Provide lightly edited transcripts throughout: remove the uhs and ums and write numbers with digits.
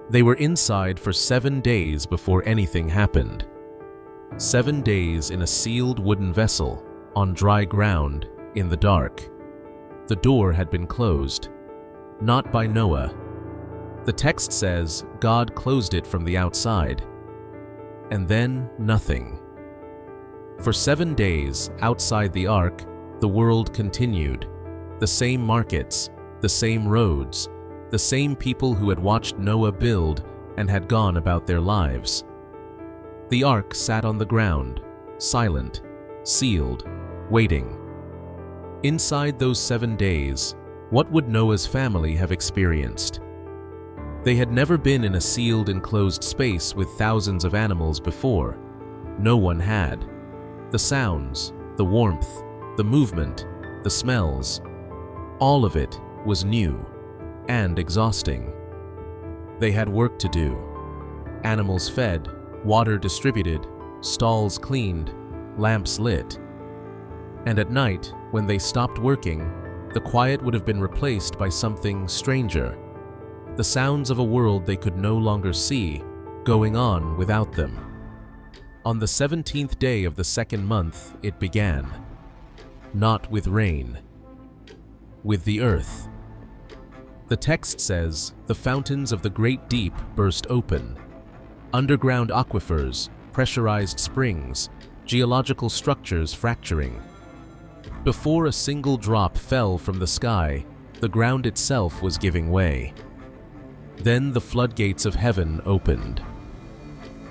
They were inside for 7 days before anything happened. 7 days in a sealed wooden vessel, on dry ground, in the dark. The door had been closed. Not by Noah. The text says God closed it from the outside. And then nothing. For 7 days, outside the ark, the world continued. The same markets, the same roads, the same people who had watched Noah build and had gone about their lives. The ark sat on the ground, silent, sealed, waiting. Inside those 7 days, what would Noah's family have experienced? They had never been in a sealed, enclosed space with thousands of animals before. No one had. The sounds, the warmth, the movement, the smells, all of it was new and exhausting. They had work to do. Animals fed, water distributed, stalls cleaned, lamps lit. And at night, when they stopped working, the quiet would have been replaced by something stranger. The sounds of a world they could no longer see, going on without them. On the 17th day of the second month, it began. Not with rain. With the earth. The text says, the fountains of the great deep burst open. Underground aquifers, pressurized springs, geological structures fracturing. Before a single drop fell from the sky, the ground itself was giving way. Then the floodgates of heaven opened.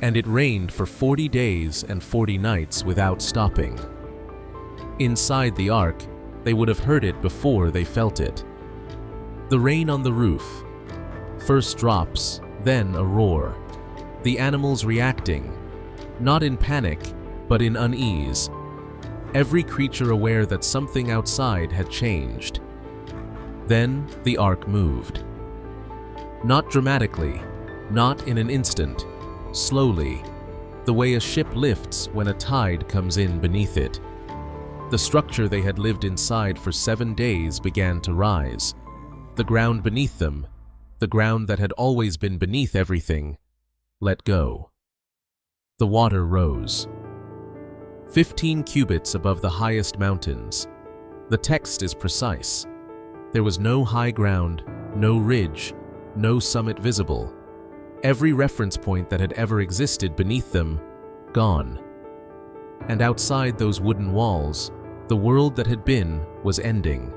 And it rained for 40 days and 40 nights without stopping. Inside the ark, they would have heard it before they felt it. The rain on the roof. First drops, then a roar. The animals reacting, not in panic, but in unease. Every creature aware that something outside had changed. Then the ark moved. Not dramatically, not in an instant, slowly, the way a ship lifts when a tide comes in beneath it. The structure they had lived inside for 7 days began to rise. The ground beneath them, the ground that had always been beneath everything, let go. The water rose. 15 cubits above the highest mountains. The text is precise. There was no high ground, no ridge, no summit visible. Every reference point that had ever existed beneath them, gone. And outside those wooden walls, the world that had been was ending.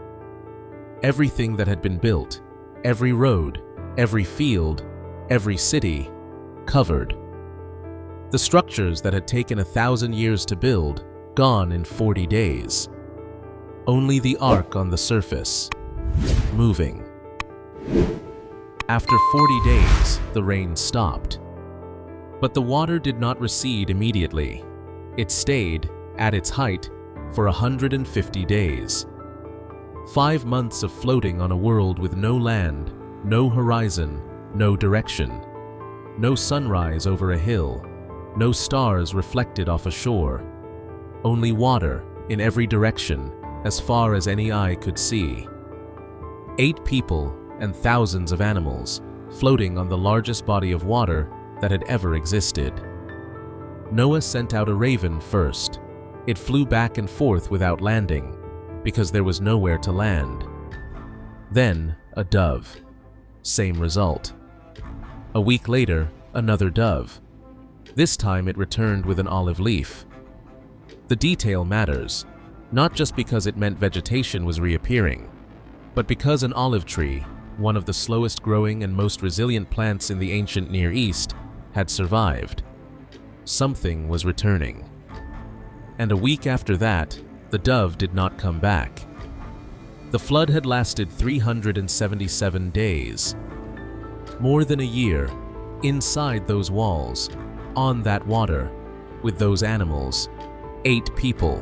Everything that had been built, every road, every field, every city, covered. The structures that had taken 1,000 years to build, gone in 40 days. Only the ark on the surface, moving. After 40 days, the rain stopped. But the water did not recede immediately. It stayed, at its height, for 150 days. 5 months of floating on a world with no land, no horizon, no direction. No sunrise over a hill, no stars reflected off a shore. Only water in every direction, as far as any eye could see. 8 people and thousands of animals floating on the largest body of water that had ever existed. Noah sent out a raven first. It flew back and forth without landing, because there was nowhere to land. Then a dove. Same result. A week later, another dove. This time it returned with an olive leaf. The detail matters, not just because it meant vegetation was reappearing, but because an olive tree, one of the slowest growing and most resilient plants in the ancient Near East, had survived. Something was returning. And a week after that, the dove did not come back. The flood had lasted 377 days. More than a year, inside those walls, on that water, with those animals, 8 people.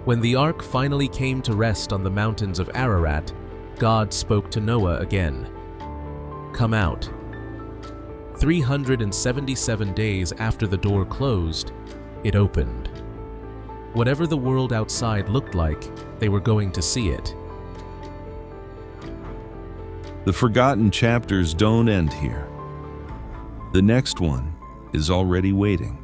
When the ark finally came to rest on the mountains of Ararat, God spoke to Noah again. Come out. 377 days after the door closed, it opened. Whatever the world outside looked like, they were going to see it. The forgotten chapters don't end here. The next one is already waiting.